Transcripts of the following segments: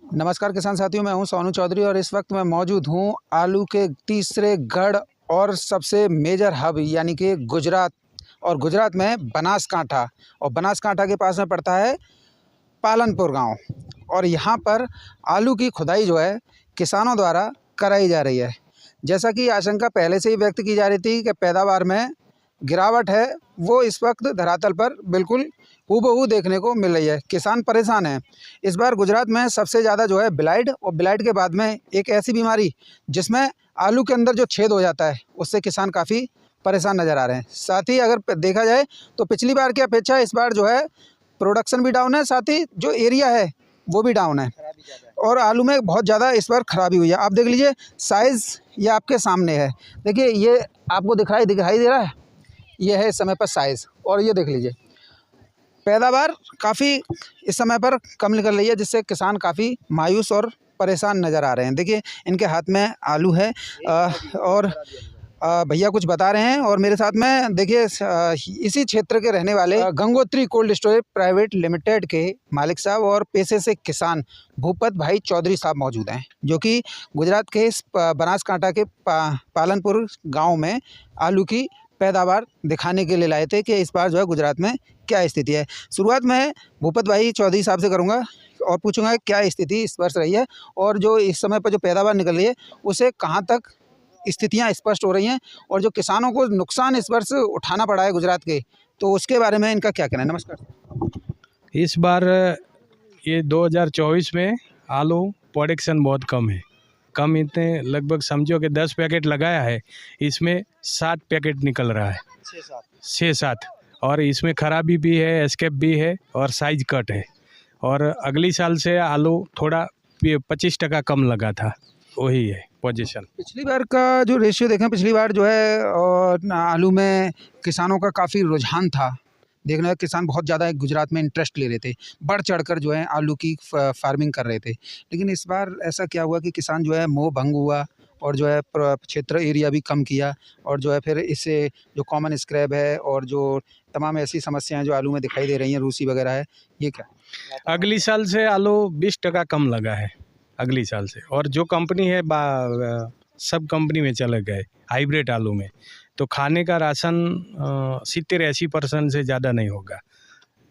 नमस्कार किसान साथियों, मैं हूं सोनू चौधरी और इस वक्त मैं मौजूद हूं आलू के तीसरे गढ़ और सबसे मेजर हब यानी कि गुजरात। और गुजरात में बनासकांठा, और बनासकांठा के पास में पड़ता है पालनपुर गांव। और यहां पर आलू की खुदाई जो है किसानों द्वारा कराई जा रही है। जैसा कि आशंका पहले से ही व्यक्त की जा रही थी कि पैदावार में गिरावट है, वो इस वक्त धरातल पर बिल्कुल हूबहू देखने को मिल रही है। किसान परेशान हैं। इस बार गुजरात में सबसे ज़्यादा जो है ब्लाइट, और ब्लाइट के बाद में एक ऐसी बीमारी जिसमें आलू के अंदर जो छेद हो जाता है, उससे किसान काफ़ी परेशान नज़र आ रहे हैं। साथ ही अगर देखा जाए तो पिछली बार की अपेक्षा इस बार जो है प्रोडक्शन भी डाउन है, साथ ही जो एरिया है वो भी डाउन है, और आलू में बहुत ज़्यादा इस बार खराबी हुई है। आप देख लीजिए, साइज़ ये आपके सामने है। देखिए, ये आपको दिखाई दे रहा है, ये है इस समय पर साइज़। और ये देख लीजिए, पैदावार काफ़ी इस समय पर कम निकल रही है, जिससे किसान काफ़ी मायूस और परेशान नज़र आ रहे हैं। देखिए, इनके हाथ में आलू है और भैया कुछ बता रहे हैं। और मेरे साथ में देखिए इसी क्षेत्र के रहने वाले Gangotri cold storage private limited के मालिक साहब और पेशे से किसान भूपत भाई चौधरी साहब मौजूद हैं, जो कि गुजरात के इस बनासकांठा के पालनपुर गाँव में आलू की पैदावार दिखाने के लिए लाए थे कि इस बार जो है गुजरात में क्या स्थिति है। शुरुआत में भूपत भाई चौधरी साहब से करूंगा और पूछूंगा क्या स्थिति इस वर्ष रही है, और जो इस समय पर जो पैदावार निकल रही है उसे कहां तक स्थितियां स्पष्ट हो रही हैं, और जो किसानों को नुकसान इस वर्ष उठाना पड़ा है गुजरात के, तो उसके बारे में इनका क्या कहना है। नमस्कार। इस बार ये 2024 में आलू प्रोडक्शन बहुत कम है। कम इतने लगभग समझो कि 10 पैकेट लगाया है, इसमें 7 पैकेट निकल रहा है, 6-7। और इसमें खराबी भी है, एस्केप भी है और साइज कट है। और अगली साल से आलू थोड़ा 25% कम लगा था, वही है पोजीशन। पिछली बार का जो रेशियो देखें, पिछली बार जो है और आलू में किसानों का काफ़ी रुझान था। देखने में किसान बहुत ज़्यादा गुजरात में इंटरेस्ट ले रहे थे, बढ़ चढ़कर जो है आलू की फार्मिंग कर रहे थे। लेकिन इस बार ऐसा क्या हुआ कि किसान जो है मोह भंग हुआ, और जो है क्षेत्र एरिया भी कम किया, और जो है फिर इससे जो कॉमन स्क्रैप है और जो तमाम ऐसी समस्याएं जो आलू में दिखाई दे रही हैं, रूसी वगैरह है, ये क्या? अगली साल से आलू 20% कम लगा है अगली साल से। और जो कंपनी है सब कंपनी में चले गए हाइब्रिड आलू में, तो खाने का राशन 70-80% से ज़्यादा नहीं होगा।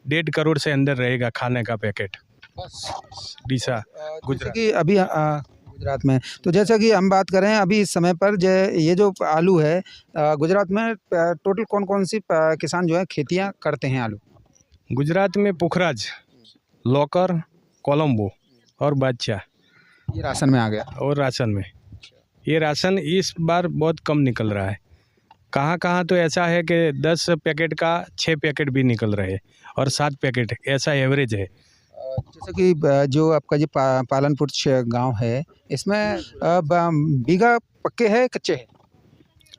1.5 करोड़ से अंदर रहेगा खाने का पैकेट डीसा गुजरात की अभी गुजरात में। तो जैसा कि हम बात करें अभी इस समय पर ये जो आलू है गुजरात में टोटल कौन कौन सी किसान जो है खेतियां करते हैं आलू? गुजरात में पुखराज, लोकर, कोलंबो और बादशाह, ये राशन में आ गया। और राशन में ये राशन इस बार बहुत कम निकल रहा है। कहाँ तो ऐसा है कि 10 पैकेट का 6 पैकेट भी निकल रहे हैं और 7 पैकेट, ऐसा एवरेज है। जैसे कि जो आपका जो पालनपुर गांव है, इसमें बीघा पक्के है कच्चे है?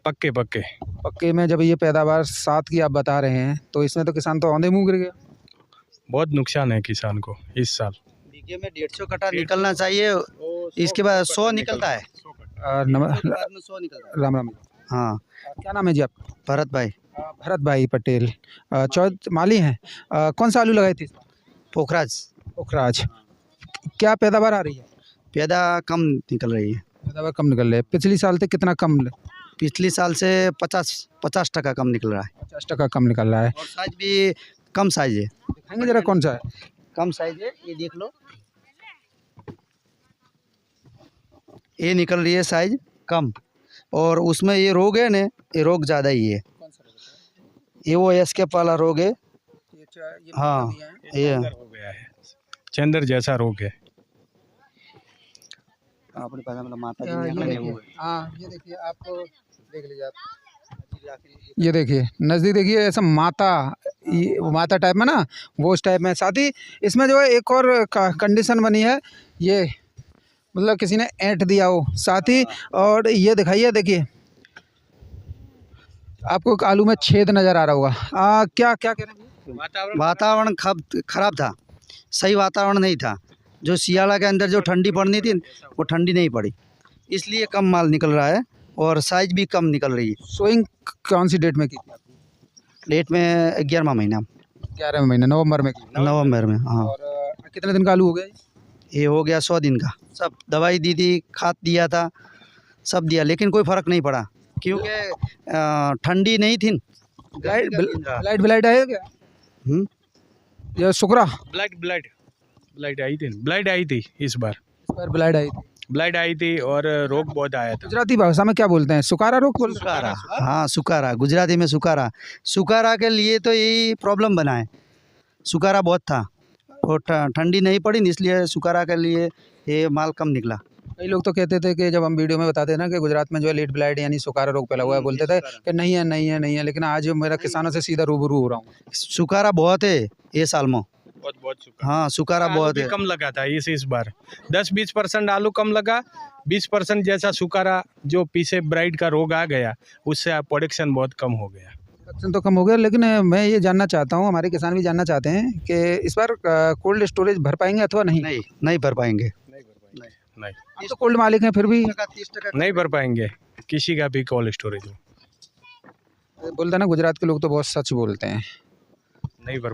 पक्के में जब ये पैदावार 7 की आप बता रहे हैं, तो इसमें तो किसान तो औंधे मुँह गिर गया। बहुत नुकसान है किसान को इस साल। बीघे में 150 कट्टा निकलना चाहिए, इसके बाद 100 निकलता है। 100 निकलता है। राम राम। हाँ, क्या नाम है जी आपका? भरत भाई पटेल, माली हैं। कौन सा आलू लगाए थे? पोखराज। क्या पैदावार आ रही है? कम निकल रही है। पैदावार कम निकल रही है। पिछली साल से कितना कम? पिछली साल से 50% कम निकल रहा है। 50% कम निकल रहा है। और साइज भी कम साइज है। दिखाएंगे जरा कौन सा है? कम साइज है, ये देख लो, ये निकल रही है साइज कम। और उसमें ये रोग है ना, ये रोग ज़्यादा ही है। ये वो एस्केप वाला रोग है। हाँ, ये हो गया है, चंदर जैसा रोग है। अपने पास माता जी ये देखिए, आप देख लीजिए, आप ये देखिए नज़दीक देखिए, ऐसा माता टाइप में ना, वो उस टाइप में। साथ ही इसमें जो है एक और कंडीशन बनी है, ये मतलब किसी ने ऐंठ दिया हो साथ ही। और ये दिखाइए, देखिए आपको आलू में छेद नज़र आ रहा होगा। क्या कह रहे हैं? वातावरण खराब था, सही वातावरण नहीं था। जो सियाला के अंदर जो ठंडी पड़नी थी, वो ठंडी नहीं पड़ी, इसलिए कम माल निकल रहा है और साइज भी कम निकल रही है। सोइंग कौन सी डेट में की थी? डेट में 11वां महीना, 11वें महीने, नवंबर में की। नवंबर में। हाँ। और कितने दिन का आलू हो गया? ये हो गया 100 दिन का। सब दवाई दी थी, खाद दिया था, सब दिया, लेकिन कोई फ़र्क नहीं पड़ा क्योंकि ठंडी नहीं थी। ब्लाइट ब्लाइट है क्या? हम्म, ये सुकरा ब्लाइट आई थी इस बार। इस बार ब्लाइट आई थी। ब्लाइट आई थी और रोग बहुत आया था। गुजराती भाषा में क्या बोलते हैं? सुकारा रोग बोलते हैं? सुकारा, हाँ सुकारा, गुजराती में सुकारा। सुकारा के लिए तो यही प्रॉब्लम बना है, सुकारा बहुत था और ठंडी नहीं पड़ी, इसलिए सुकारा के लिए ये माल कम निकला। कई लोग तो कहते थे कि जब हम वीडियो में बताते हैं ना कि गुजरात में जो है लेट ब्लाइट यानी सुकारा रोग फैला हुआ है, बोलते थे कि नहीं है नहीं है नहीं है, लेकिन आज मेरा किसानों से सीधा रूबरू हो रहा हूँ। सुकारा बहुत है ये साल में। बहुत सुखा। हाँ सुकारा बहुत भी है। कम लगा था इस बार 10-20% आलू कम लगा, 20% जैसा सुकारा जो पीछे ब्राइट का रोग आ गया, उससे प्रोडक्शन बहुत कम हो गया। प्रोडक्शन तो कम हो गया, लेकिन मैं ये जानना चाहता हूँ, हमारे किसान भी जानना चाहते हैं कि इस बार कोल्ड स्टोरेज भर पाएंगे अथवा नहीं? नहीं भर पाएंगे। नहीं आप तो कोल्ड मालिक हैं, फिर भी नहीं भर पाएंगे किसी का भी कोल्ड स्टोरेज में। बोलते हैं ना गुजरात के लोग तो बहुत सच बोलते हैं। नहीं भर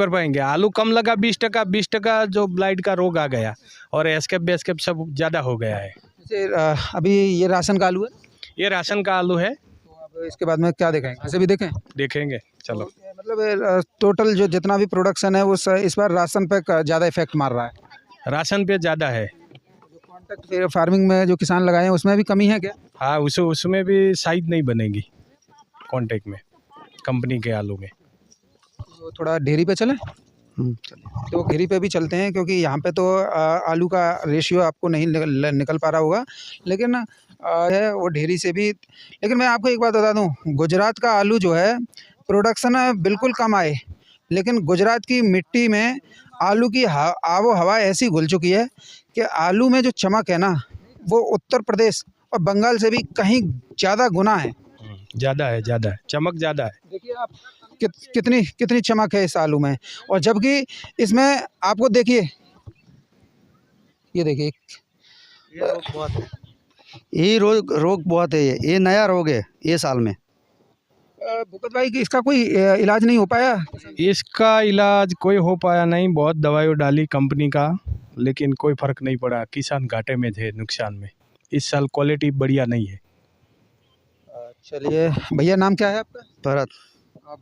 पाएंगे। आलू कम लगा 20% जो ब्लाइट का रोग आ गया और एस्केप सब ज़्यादा हो गया है। जैसे अभी ये राशन का आलू है, ये राशन का आलू है। तो अब इसके बाद में क्या देखेंगे? ऐसे भी देखेंगे चलो। मतलब टोटल जो जितना भी प्रोडक्शन है वो इस बार राशन पे ज़्यादा इफेक्ट मार रहा है। राशन पे ज़्यादा है। जो कॉन्ट्रैक्ट फार्मिंग में जो किसान लगाए हैं उसमें भी कमी है क्या? हाँ उसमें भी साइज नहीं बनेगी कॉन्टेक्ट में, कंपनी के आलू में। तो थोड़ा डेयरी पे चलें, तो डेयरी पे भी चलते हैं, क्योंकि यहाँ पे तो आलू का रेशियो आपको नहीं निकल पा रहा होगा, लेकिन है वो डेयरी से भी। लेकिन मैं आपको एक बात बता दूँ, गुजरात का आलू जो है प्रोडक्शन बिल्कुल कम आए, लेकिन गुजरात की मिट्टी में आलू की आबो हवा ऐसी घुल चुकी है कि आलू में जो चमक है ना, वो उत्तर प्रदेश और बंगाल से भी कहीं ज़्यादा गुना है। ज़्यादा है चमक ज़्यादा है। देखिए आप कितनी चमक है इस आलू में, और जबकि इसमें आपको देखिए, ये देखिए ये रोग बहुत है, ये रोग बहुत है, ये नया रोग है ये साल में। भूपत भाई कि इसका कोई इलाज नहीं हो पाया? इसका इलाज कोई हो पाया नहीं, बहुत दवाई डाली कंपनी का, लेकिन कोई फर्क नहीं पड़ा। किसान घाटे में थे, नुकसान में। इस साल क्वालिटी बढ़िया नहीं है। चलिए भैया, नाम क्या है आपका? भरत।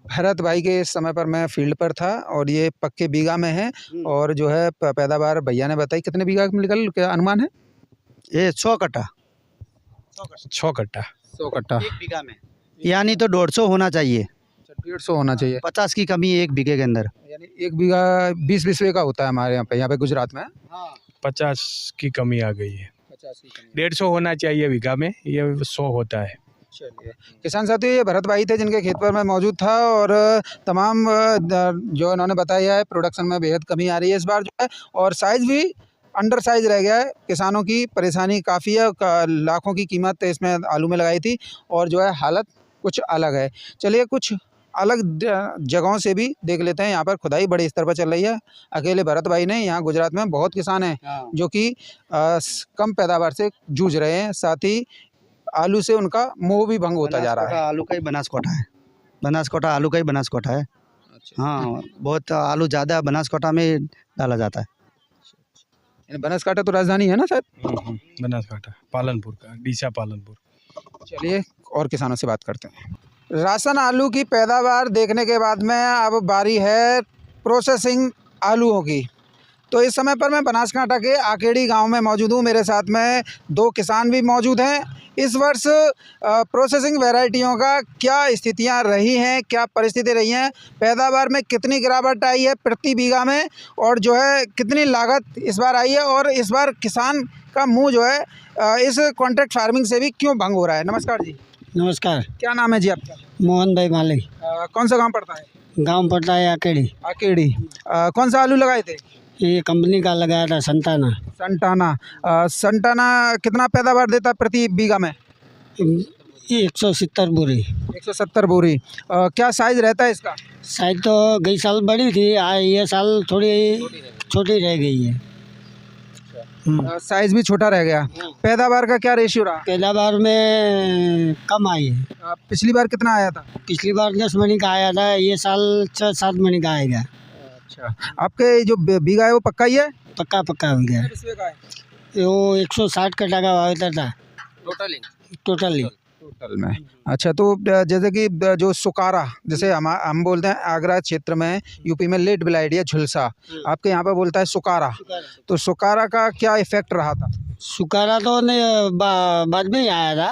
भरत भाई के इस समय पर मैं फील्ड पर था, और ये पक्के बीघा में है, और जो है पैदावार भैया ने बताई कितने बीघा में निकल, क्या अनुमान है? ये 100 कट्टा, 6 कट्टा 100 कट्टा, एक बीघा में, यानी तो 150 होना चाहिए। 150 होना चाहिए। 50 की कमी है एक बीघे के अंदर। यानी एक बीघा 20 बीसवे का होता है हमारे यहाँ पे गुजरात में। 50 की कमी आ गई है। 50 की कमी। 150 होना चाहिए बीघा में, ये 100 होता है। चलिए किसान साथियों, ये भरत भाई थे जिनके खेत पर मैं मौजूद था, और तमाम जो इन्होंने बताया है प्रोडक्शन में बेहद कमी आ रही है इस बार जो है, और साइज़ भी अंडर साइज रह गया है। किसानों की परेशानी काफ़ी है, लाखों की कीमत इसमें आलू में लगाई थी, और जो है हालत कुछ अलग है। चलिए कुछ अलग जगहों से भी देख लेते हैं। यहाँ पर खुदाई बड़े स्तर पर चल रही है। अकेले भरत भाई नहीं, यहाँ गुजरात में बहुत किसान हैं जो कि कम पैदावार से जूझ रहे हैं, साथ ही आलू से उनका मोह भी भंग होता जा रहा है। आलू का ही बनासकांठा है, बनासकांठा आलू का ही बनासकांठा है। अच्छा। हाँ बहुत आलू ज़्यादा बनासकांठा में डाला जाता है। बनासकांठा तो राजधानी है ना शायद? बनासकांठा, पालनपुर का, डीसा पालनपुर। चलिए और किसानों से बात करते हैं। राशन आलू की पैदावार देखने के बाद में अब बारी है प्रोसेसिंग आलूओं की। तो इस समय पर मैं बनासकांठा के आकेड़ी गांव में मौजूद हूँ। मेरे साथ में 2 किसान भी मौजूद हैं। इस वर्ष प्रोसेसिंग वैरायटियों का क्या स्थितियां रही हैं, क्या परिस्थिति रही हैं, पैदावार में कितनी गिरावट आई है प्रति बीघा में, और जो है कितनी लागत इस बार आई है, और इस बार किसान का मुंह जो है इस कॉन्ट्रैक्ट फार्मिंग से भी क्यों भंग हो रहा है। नमस्कार जी। नमस्कार। क्या नाम है जी आपका? मोहन भाई माली। कौन सा गाँव पड़ता है? गांव पड़ता है आकेड़ी। आकेड़ी। कौन सा आलू लगाए थे? ये कंपनी का लगाया था संताना। संताना कितना पैदावार देता है प्रति बीघा में? ये 170 बोरी। 170 बोरी। क्या साइज रहता है इसका? साइज तो गई साल बड़ी थी, ये साल थोड़ी छोटी रह गई है। साइज भी छोटा रह गया। पैदावार का क्या रेशियो रहा? पैदावार में कम आई है। पिछली बार कितना आया था? पिछली बार 10 मणी का आया था, ये साल 6-7 मणी का आएगा। अच्छा, आपके जो बीघा है वो पक्का ही है? पक्का पक्का हो गया। वो 160 कटा का वावेतर था टोटली। टोटल में। अच्छा, तो जैसे कि जो सुकारा, जैसे हम बोलते हैं आगरा क्षेत्र में, यूपी में लेट ब्लाइट या झुलसा, आपके यहाँ पे बोलता है सुकारा। तो सुकारा का क्या इफेक्ट रहा था? सुकारा तो नहीं बाद में ही आया था,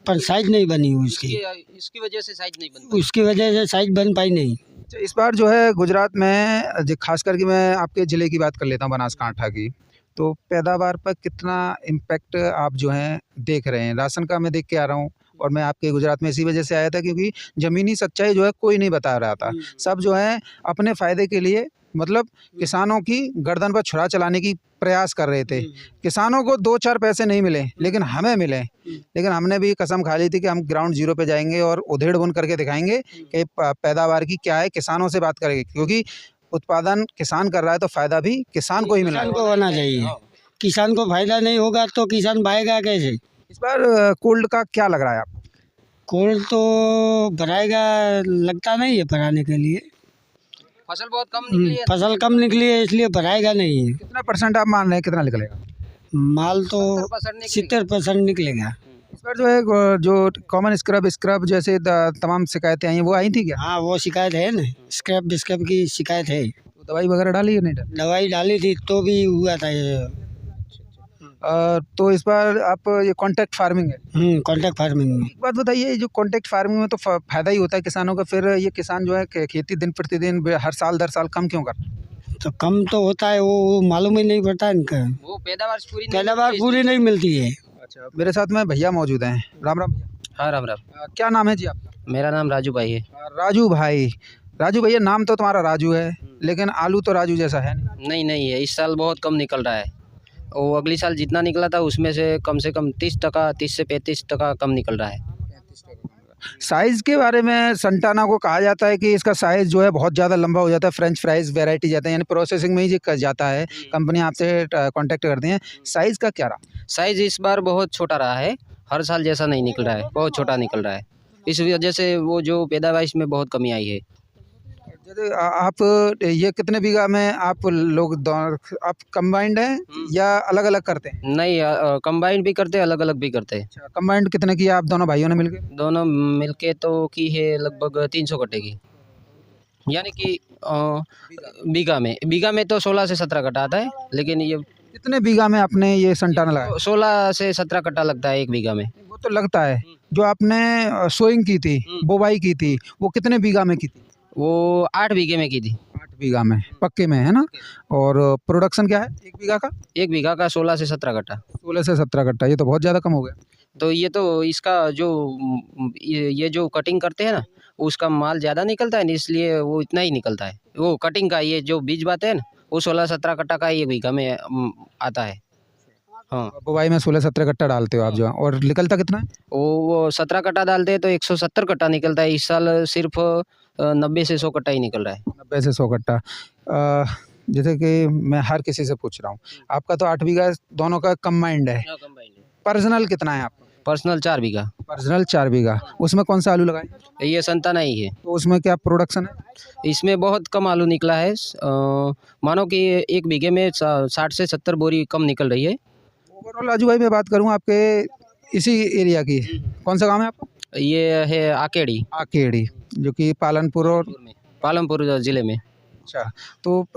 पर साइज नहीं बनी उसकी। इसकी वजह से साइज नहीं बनती। उसकी वजह से साइज बन पाई नहीं। अच्छा, इस बार जो है गुजरात में खास करके मैं आपके ज़िले की बात कर लेता हूँ, बनासकांठा की, तो पैदावार पर कितना इम्पैक्ट आप जो है देख रहे हैं? राशन का मैं देख के आ रहा हूँ, और मैं आपके गुजरात में इसी वजह से आया था क्योंकि ज़मीनी सच्चाई जो है कोई नहीं बता रहा था। सब जो है अपने फ़ायदे के लिए, मतलब किसानों की गर्दन पर छुरा चलाने की प्रयास कर रहे थे। किसानों को 2-4 पैसे नहीं मिले, लेकिन हमें मिले। लेकिन हमने भी कसम खा ली थी कि हम ग्राउंड ज़ीरो पे जाएंगे और उधेड़ बुन करके दिखाएंगे कि पैदावार की क्या है, किसानों से बात करेंगे, क्योंकि उत्पादन किसान कर रहा है तो फ़ायदा भी किसान को ही मिलना किसान है। को होना चाहिए। किसान को फायदा नहीं होगा तो किसान पाएगा कैसे? इस बार कोल्ड का क्या लग रहा है आपको? कोल तो भराएगा, लगता नहीं है भराने के लिए। फसल बहुत कम निकली है। फसल कम निकली है इसलिए भराएगा नहीं है। कितना परसेंट आप मान रहे हैं, कितना निकलेगा? माल तो 70% निकली। 70% निकलेगा। इस बार जो है जो कॉमन स्क्रब जैसे तमाम शिकायतें आई हैं, वो आई थी क्या? हाँ, वो शिकायत है ना, स्क्रैप डिस्क्रैप की शिकायत है। तो दवाई वगैरह डाली या नहीं डाली? दवाई डाली थी तो भी हुआ था ये। तो इस बार आप ये कॉन्ट्रैक्ट फार्मिंग है। कॉन्ट्रैक्ट फार्मिंग में एक बात बताइए, जो कॉन्ट्रैक्ट फार्मिंग में तो फायदा ही होता है किसानों का, फिर ये किसान जो है खेती दिन प्रतिदिन हर साल दर साल कम क्यों कर? तो कम तो होता है, वो मालूम ही नहीं पड़ता इनका। वो पैदावार पूरी नहीं पैदावार मिलती पूरी नहीं मिलती है। अच्छा, मेरे साथ में भैया मौजूद हैं। राम राम भैया। हाँ, राम राम। क्या नाम है जी आपका? मेरा नाम राजू भाई है। राजू भाई। राजू भैया, नाम तो तुम्हारा राजू है, लेकिन आलू तो राजू जैसा है नहीं। नहीं है, इस साल बहुत कम निकल रहा है। वो अगली साल जितना निकला था उसमें से कम 30% 30 से 35% कम निकल रहा है। साइज़ के बारे में संटाना को कहा जाता है कि इसका साइज़ जो है बहुत ज़्यादा लंबा हो जाता है, फ्रेंच फ्राइज़ वैरायटी जाते हैं, यानी प्रोसेसिंग में ही ये जाता है, कंपनी आपसे कांटेक्ट करती हैं। साइज़ का क्या रहा? साइज इस बार बहुत छोटा रहा है, हर साल जैसा नहीं निकल रहा है, बहुत छोटा निकल रहा है। इस वजह से वो जो पैदावार इसमें बहुत कमी आई है। जैसे आप ये कितने बीघा में आप लोग आप कंबाइंड हैं या अलग अलग करते हैं? नहीं, कंबाइंड भी करते हैं, अलग अलग भी करते हैं। अच्छा, कंबाइंड कितने की आप दोनों भाइयों ने मिलके? दोनों मिलके तो की है लगभग 300 कट्टे की, यानी कि बीघा में तो 16 से 17 कट्टा आता है, लेकिन ये कितने बीघा में आपने ये संटाना लगाया? 16 से 17 कट्टा लगता है एक बीघा में। वो तो लगता है। जो आपने सोइंग की थी, बुवाई की थी, वो कितने बीघा में की थी? वो 8 बीघे में की थी। 8 बीघा में, पक्के में, है ना? और प्रोडक्शन क्या है एक बीघा का? एक बीघा का 16 से 17 कट्टा। 16 से 17 कट्टा, ये तो बहुत ज़्यादा कम हो गया। तो ये तो इसका जो ये जो कटिंग करते हैं ना, उसका माल ज़्यादा निकलता है ना, इसलिए वो इतना ही निकलता है। वो कटिंग का ये जो बीज बात है ना, वो 16-17 कट्टा का एक बीघा में आता है। हाँ, बुवाई में 16-17 कट्टा डालते हो आप जो, और निकलता कितना है? वो 17 कट्टा डालते हैं तो 170 कट्टा निकलता है। इस साल सिर्फ 90 से 100 कट्टा ही निकल रहा है। 90 से 100 कट्टा। जैसे कि मैं हर किसी से पूछ रहा हूँ, आपका तो 8 बीघा दोनों का कंबाइंड है, पर्सनल कितना है आपका? पर्सनल 4 बीघा। पर्सनल 4 बीघा, उसमें कौन सा आलू लगाए? ये संताना ही है। तो उसमें क्या प्रोडक्शन है? इसमें बहुत कम आलू निकला है। मानो कि एक बीघे में 60 से 70 बोरी कम निकल रही है। ओवरऑल राजू भाई मैं बात करूँ आपके इसी एरिया की, कौन सा गांव है आपका? ये है आकेड़ी, आकेड़ी, जो कि पालनपुर और पालमपुर ज़िले में। अच्छा, तो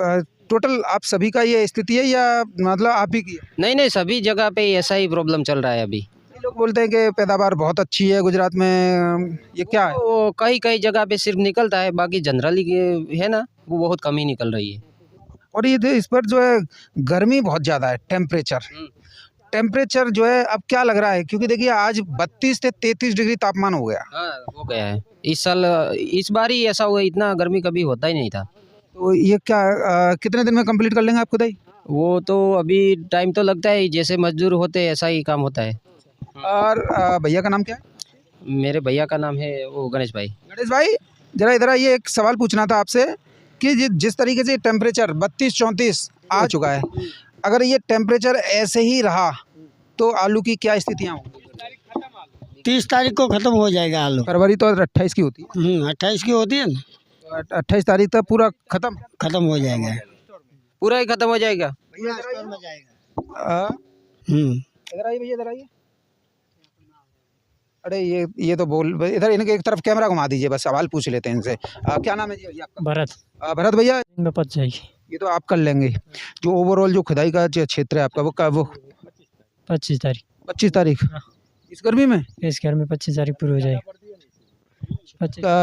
टोटल आप सभी का ये स्थिति है या मतलब आप ही की है? नहीं, सभी जगह पे ऐसा ही प्रॉब्लम चल रहा है अभी। लोग बोलते हैं कि पैदावार बहुत अच्छी है गुजरात में, ये क्या है? वो कई जगह पे सिर्फ निकलता है, बाकी जनरली है ना, वो बहुत कम ही निकल रही है। और ये इस पर जो है गर्मी बहुत ज़्यादा है, टेम्परेचर जो है अब क्या लग रहा है, क्योंकि देखिए आज 32 से 33 डिग्री तापमान हो गया। हाँ, हो गया है इस साल, इस बार ही ऐसा हुआ, इतना गर्मी कभी होता ही नहीं था। तो ये क्या कितने दिन में कंप्लीट कर लेंगे आप खुदाई? वो तो अभी टाइम तो लगता है, जैसे मजदूर होते हैं ऐसा ही काम होता है। और भैया का नाम क्या है? मेरे भैया का नाम है वो गणेश भाई। गणेश भाई, जरा इधर आइए, एक सवाल पूछना था आपसे कि जिस तरीके से टेम्परेचर 32-34 आ चुका है, अगर ये टेम्परेचर ऐसे ही रहा तो आलू की क्या स्थितियाँ होंगी? 30 तारीख को ख़त्म हो जाएगा आलू। फरवरी तो 28 की होती है। 28 की होती है ना। 28 तारीख तक पूरा खत्म। खत्म हो जाएगा। पूरा ही खत्म हो जाएगा। इधर आइए भैया, इधर आइए। अरे ये तो बोल इधर, इनके एक तरफ कैमरा घुमा दीजिए, बस सवाल पूछ लेते हैं इनसे। क्या नाम है जी भैया आपका? भरत। भरत भैया, में पच जाएगी। ये तो आप कर लेंगे। जो ओवरऑल जो खुदाई का जो क्षेत्र है आपका, वो कब? 25 तारीख। 25 तारीख इस गर्मी में? इस घर में 25 तारीख पूरी हो जाएगी।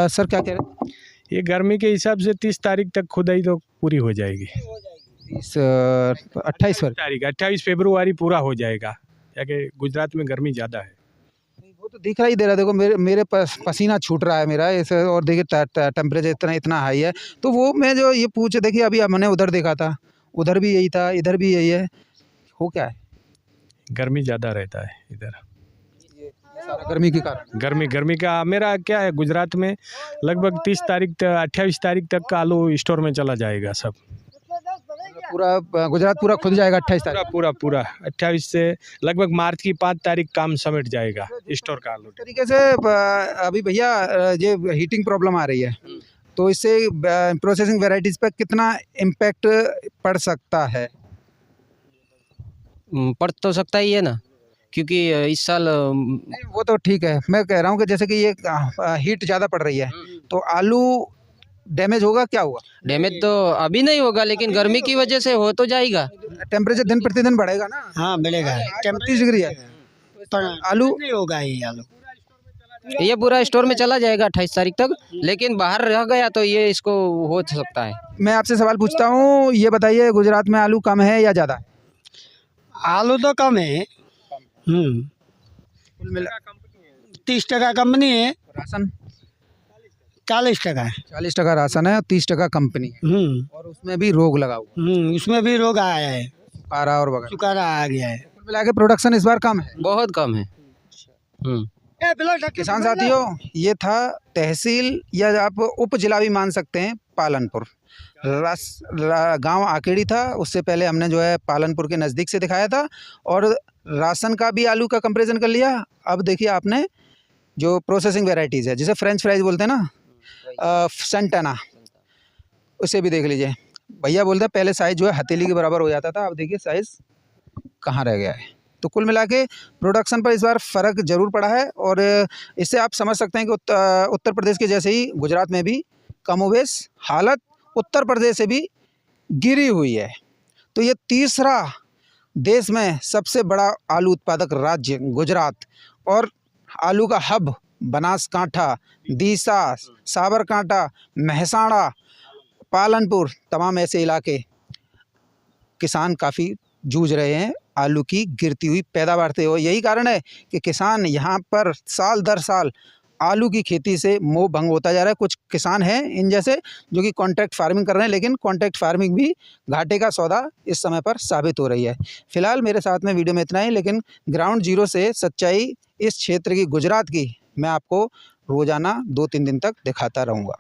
सर क्या कह रहे हैं? ये गर्मी के हिसाब से 30 तारीख तक खुदाई तो पूरी हो जाएगी। 28 फरवरी पूरा हो जाएगा, क्योंकि गुजरात में गर्मी ज़्यादा है। वो तो दिख रहा ही दे रहा है। देखो मेरे पसीना छूट रहा है मेरा ऐसे, और देखिए टेम्परेचर इतना हाई है। तो वो मैं जो ये पूछ, देखिए अभी हमने उधर देखा था, उधर भी यही था, इधर भी यही है। हो क्या है? गर्मी ज़्यादा रहता है इधर। ये सारा गर्मी के कारण। गर्मी का मेरा क्या है, गुजरात में लगभग 30 तारीख तक 28 तारीख तक का आलू स्टोर में चला जाएगा सब। पूरा गुजरात पूरा खुल जाएगा 28 तारीख? पूरा 28 से लगभग मार्च की 5 तारीख काम समेट जाएगा स्टोर का आलू। तरीके से अभी भैया ये हीटिंग प्रॉब्लम आ रही है, तो इससे प्रोसेसिंग वैरायटीज़ पर कितना इम्पैक्ट पड़ सकता है? पड़ तो सकता ही है ना, क्योंकि इस साल नहीं, वो तो ठीक है। मैं कह रहा हूँ कि जैसे कि ये हीट ज़्यादा पड़ रही है, तो आलू डैमेज होगा, क्या होगा? डैमेज तो अभी नहीं होगा, लेकिन गर्मी की वजह से हो तो जाएगा। टेम्परेचर दिन प्रतिदिन बढ़ेगा ना। हाँ बढ़ेगा। 35 डिग्री है, पर आलू नहीं होगा ये आलू। ये पूरा स्टोर में चला जाएगा 28 तारीख तक, लेकिन बाहर रह गया तो ये इसको हो सकता है। मैं आपसे सवाल पूछता हूँ, ये बताइए गुजरात में आलू कम है या ज़्यादा? आलू तो कम है। कुल मिला 30% कंपनी है, राशन 40% है। 40% राशन है, 30% कंपनी है, और उसमें भी रोग लगा हुआ, उसमें भी रोग आया है, सुखारा और वगैरह। सुखारा आ गया है। कुल मिला के प्रोडक्शन इस बार कम है, बहुत कम है। किसान साथियों, ये था तहसील या आप उप जिला भी मान सकते हैं, पालनपुर। गांव आकेड़ी था, उससे पहले हमने जो है पालनपुर के नज़दीक से दिखाया था, और राशन का भी आलू का कंपैरिजन कर लिया। अब देखिए आपने जो प्रोसेसिंग वैरायटीज़ है, जिसे फ्रेंच फ्राइज बोलते हैं ना, सेंटाना, उसे भी देख लीजिए। भैया बोलते हैं पहले साइज़ जो है हथेली के बराबर हो जाता था, अब देखिए साइज़ कहाँ रह गया है। तो कुल मिला के प्रोडक्शन पर इस बार फ़र्क ज़रूर पड़ा है, और इससे आप समझ सकते हैं कि उत्तर प्रदेश के जैसे ही गुजरात में भी कमोबेश हालत उत्तर प्रदेश से भी गिरी हुई है। तो ये तीसरा देश में सबसे बड़ा आलू उत्पादक राज्य गुजरात, और आलू का हब बनासकांठा, दीसा, साबरकांठा, महसाणा, पालनपुर, तमाम ऐसे इलाके किसान काफ़ी जूझ रहे हैं आलू की गिरती हुई पैदावार से। और यही कारण है कि किसान यहाँ पर साल दर साल आलू की खेती से मोह भंग होता जा रहा है। कुछ किसान हैं इन जैसे जो कि कॉन्ट्रैक्ट फार्मिंग कर रहे हैं, लेकिन कॉन्ट्रैक्ट फार्मिंग भी घाटे का सौदा इस समय पर साबित हो रही है। फिलहाल मेरे साथ में वीडियो में इतना ही, लेकिन ग्राउंड जीरो से सच्चाई इस क्षेत्र की, गुजरात की, मैं आपको रोज़ाना 2-3 दिन तक दिखाता रहूँगा।